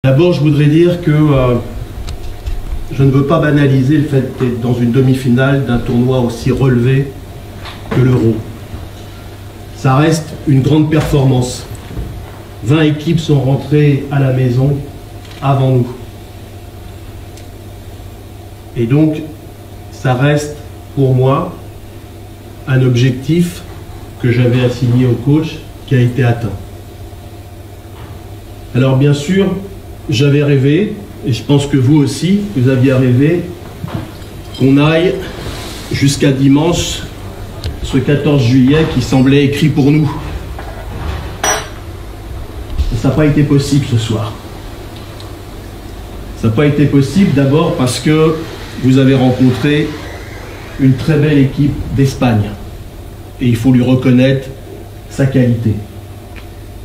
D'abord, je voudrais dire que je ne veux pas banaliser le fait d'être dans une demi-finale d'un tournoi aussi relevé que l'Euro. Ça reste une grande performance. 20 équipes sont rentrées à la maison avant nous. Et donc, ça reste pour moi un objectif que j'avais assigné au coach qui a été atteint. Alors bien sûr, j'avais rêvé, et je pense que vous aussi, vous aviez rêvé, qu'on aille jusqu'à dimanche, ce 14 juillet qui semblait écrit pour nous. Ça n'a pas été possible ce soir. Ça n'a pas été possible d'abord parce que vous avez rencontré une très belle équipe d'Espagne. Et il faut lui reconnaître sa qualité.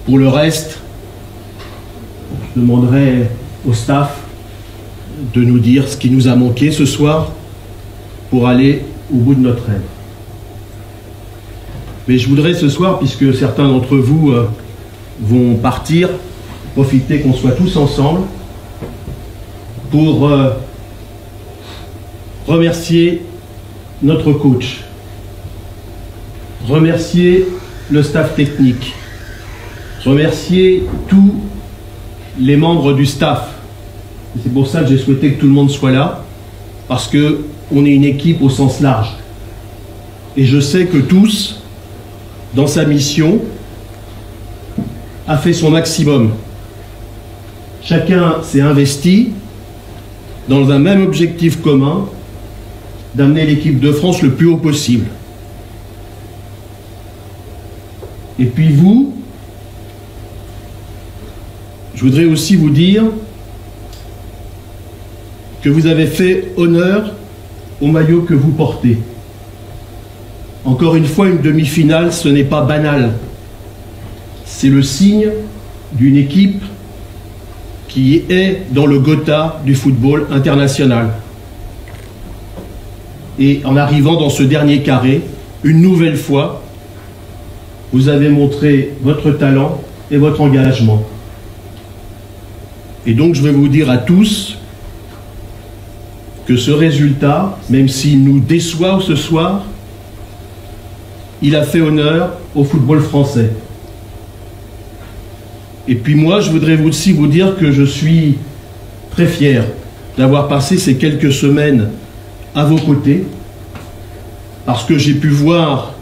Pour le reste, je demanderai au staff de nous dire ce qui nous a manqué ce soir pour aller au bout de notre rêve. Mais je voudrais ce soir, puisque certains d'entre vous vont partir, profiter qu'on soit tous ensemble pour remercier notre coach, remercier le staff technique, remercier tous les membres du staff. C'est pour ça que j'ai souhaité que tout le monde soit là, parce qu'on est une équipe au sens large. Et je sais que tous, dans sa mission, a fait son maximum. Chacun s'est investi dans un même objectif commun, d'amener l'équipe de France le plus haut possible. Et puis vous, je voudrais aussi vous dire que vous avez fait honneur au maillot que vous portez. Encore une fois, une demi-finale, ce n'est pas banal. C'est le signe d'une équipe qui est dans le Gotha du football international. Et en arrivant dans ce dernier carré, une nouvelle fois, vous avez montré votre talent et votre engagement. Et donc je vais vous dire à tous que ce résultat, même s'il nous déçoit ce soir, il a fait honneur au football français. Et puis moi, je voudrais aussi vous dire que je suis très fier d'avoir passé ces quelques semaines à vos côtés, parce que j'ai pu voir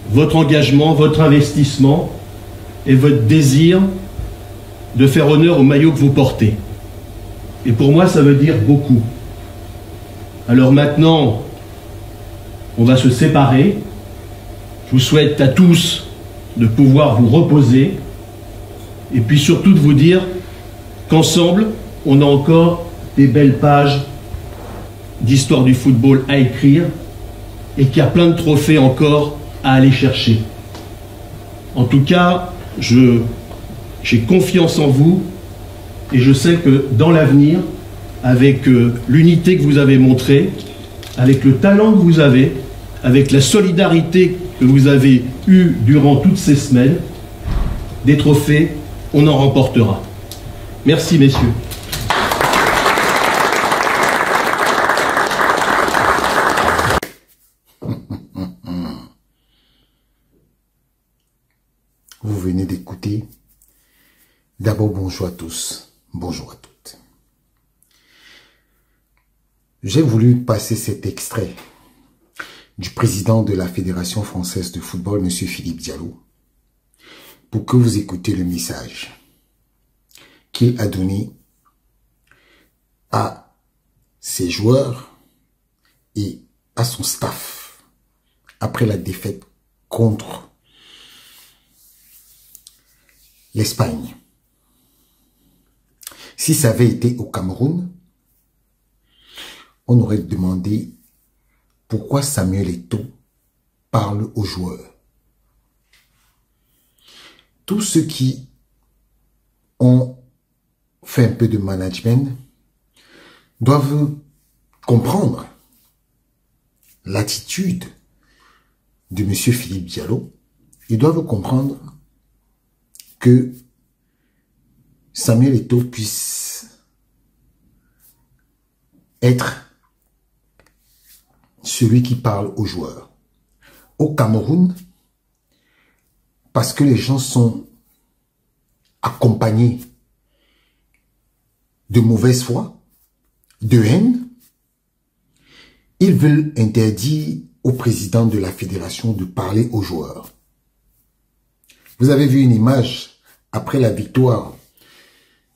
votre engagement, votre investissement et votre désir de faire honneur au maillot que vous portez. Et pour moi, ça veut dire beaucoup. Alors maintenant, on va se séparer. Je vous souhaite à tous de pouvoir vous reposer et puis surtout de vous dire qu'ensemble, on a encore des belles pages d'histoire du football à écrire et qu'il y a plein de trophées encore à aller chercher. En tout cas, j'ai confiance en vous et je sais que dans l'avenir, avec l'unité que vous avez montrée, avec le talent que vous avez, avec la solidarité que vous avez eue durant toutes ces semaines, des trophées, on en remportera. Merci messieurs. Vous venez d'écouter. D'abord, bonjour à tous. Bonjour à toutes. J'ai voulu passer cet extrait du président de la Fédération française de football, M. Philippe Diallo, pour que vous écoutiez le message qu'il a donné à ses joueurs et à son staff après la défaite contre l'Espagne. Si ça avait été au Cameroun, on aurait demandé pourquoi Samuel Eto'o parle aux joueurs. Tous ceux qui ont fait un peu de management doivent comprendre l'attitude de M. Philippe Diallo. Ils doivent comprendre que Samuel Eto'o puisse être celui qui parle aux joueurs. Au Cameroun, parce que les gens sont accompagnés de mauvaise foi, de haine, ils veulent interdire au président de la fédération de parler aux joueurs. Vous avez vu une image après la victoire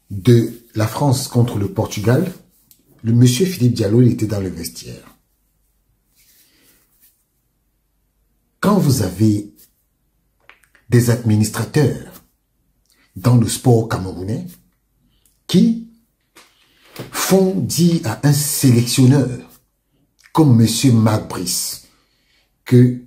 de la France contre le Portugal. Le monsieur Philippe Diallo, il était dans le vestiaire. Quand vous avez des administrateurs dans le sport camerounais qui font dire à un sélectionneur comme monsieur Marc Brice que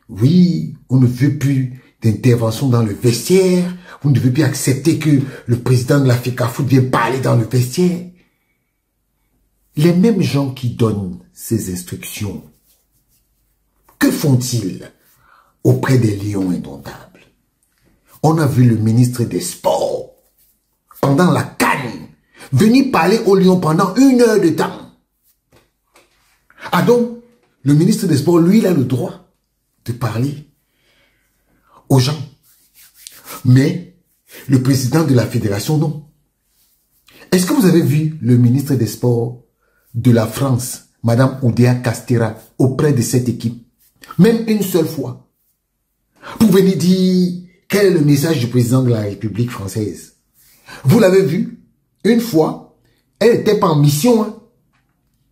oui, on ne veut plus d'intervention dans le vestiaire, vous ne devez plus accepter que le président de la FECAFOOT vienne parler dans le vestiaire. Les mêmes gens qui donnent ces instructions, que font-ils auprès des lions indomptables? On a vu le ministre des Sports, pendant la CAN, venir parler aux lions pendant 1 heure de temps. Ah donc, le ministre des Sports, lui, il a le droit de parler aux gens. Mais le président de la fédération, non. Est-ce que vous avez vu le ministre des Sports de la France, Madame Oudéa Castéra, auprès de cette équipe? Même une seule fois. Pour venir dire quel est le message du président de la République française. Vous l'avez vu, une fois, elle n'était pas en mission. Hein.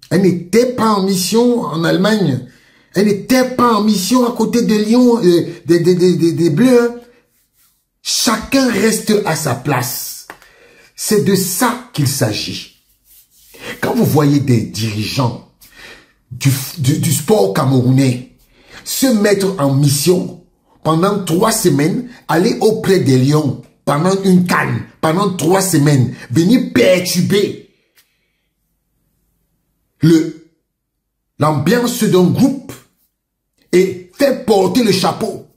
Elle n'était pas en mission en Allemagne. Elle n'était pas en mission à côté des lions, des bleus. Hein. Chacun reste à sa place. C'est de ça qu'il s'agit. Quand vous voyez des dirigeants du sport camerounais se mettre en mission pendant 3 semaines, aller auprès des lions pendant une CAN, pendant 3 semaines, venir perturber l'ambiance d'un groupe et faire porter le chapeau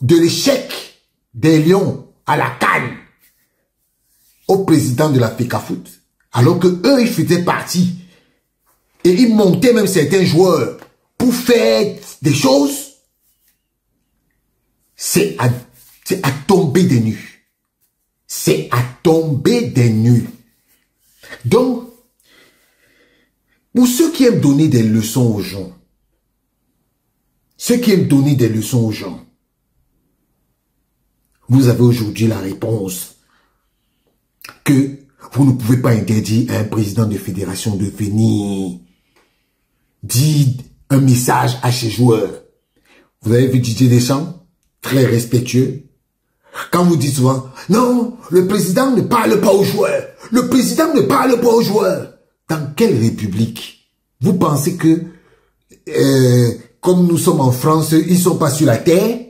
de l'échec des lions à la CAN au président de la FECAFOOT, alors que eux ils faisaient partie et ils montaient même certains joueurs pour faire des choses, c'est à tomber des nues. C'est à tomber des nues. Donc, pour ceux qui aiment donner des leçons aux gens, vous avez aujourd'hui la réponse que vous ne pouvez pas interdire à un président de fédération de venir dire un message à ses joueurs. Vous avez vu Didier Deschamps, très respectueux. Quand vous dites souvent, non, le président ne parle pas aux joueurs. Le président ne parle pas aux joueurs. Dans quelle république? Vous pensez que, comme nous sommes en France, ils ne sont pas sur la terre?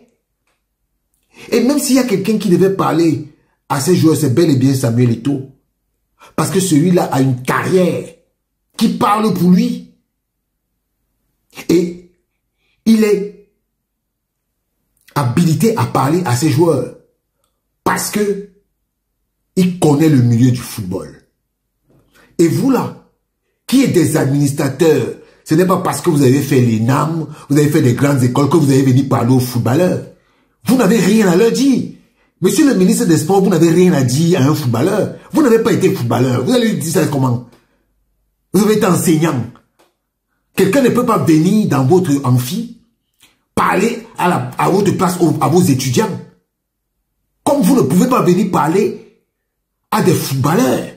Et même s'il y a quelqu'un qui devait parler à ces joueurs, c'est bel et bien Samuel Eto'o. Parce que celui-là a une carrière qui parle pour lui. Et il est habilité à parler à ses joueurs. Parce que il connaît le milieu du football. Et vous là, qui êtes des administrateurs, ce n'est pas parce que vous avez fait l'ENAM, vous avez fait des grandes écoles que vous avez venu parler aux footballeurs. Vous n'avez rien à leur dire. Monsieur le ministre des Sports, vous n'avez rien à dire à un footballeur. Vous n'avez pas été footballeur. Vous allez lui dire ça comment? Vous avez été enseignant. Quelqu'un ne peut pas venir dans votre amphi, parler à votre place à vos étudiants. Comme vous ne pouvez pas venir parler à des footballeurs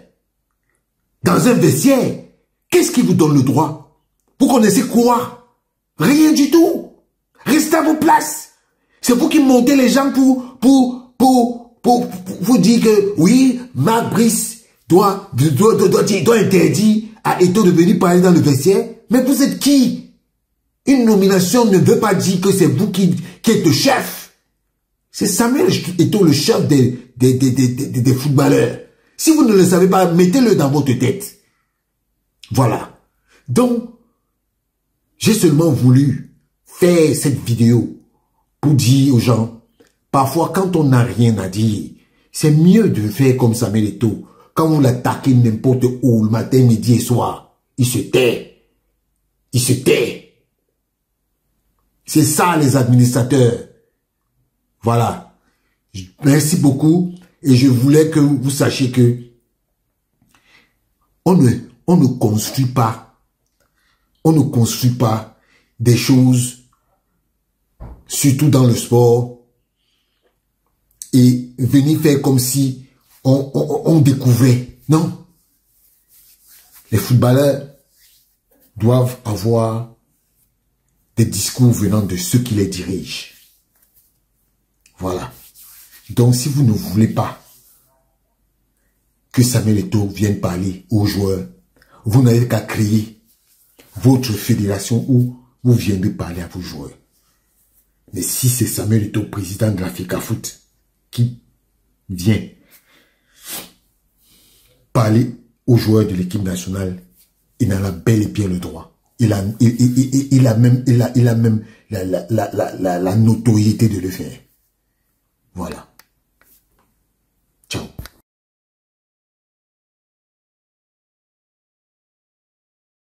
dans un vestiaire. Qu'est-ce qui vous donne le droit? Vous connaissez quoi? Rien du tout. Restez à vos places. C'est vous qui montez les gens pour vous dire que oui, Marc Brice doit interdire à Eto'o de venir parler dans le vestiaire. Mais vous êtes qui? Une nomination ne veut pas dire que c'est vous qui êtes le chef. C'est Samuel Eto'o, le chef des footballeurs. Si vous ne le savez pas, mettez-le dans votre tête. Voilà. Donc, j'ai seulement voulu faire cette vidéo pour dire aux gens, parfois quand on n'a rien à dire, C'est mieux de faire comme Samuel Eto'o. Quand vous l'attaquez n'importe où, le matin, midi et soir, il se tait. Il se tait. C'est ça les administrateurs. Voilà. Merci beaucoup. Et je voulais que vous sachiez que on ne construit pas. On ne construit pas des choses, surtout dans le sport, et venir faire comme si on découvrait. Non. Les footballeurs doivent avoir des discours venant de ceux qui les dirigent. Voilà. Donc, si vous ne voulez pas que Samuel Eto'o vienne parler aux joueurs, vous n'avez qu'à créer votre fédération où vous viendrez parler à vos joueurs. Mais si c'est Samuel Eto'o, président de la FECAFOOT, qui vient parler aux joueurs de l'équipe nationale, il en a bel et bien le droit. Il a même la notoriété de le faire. Voilà.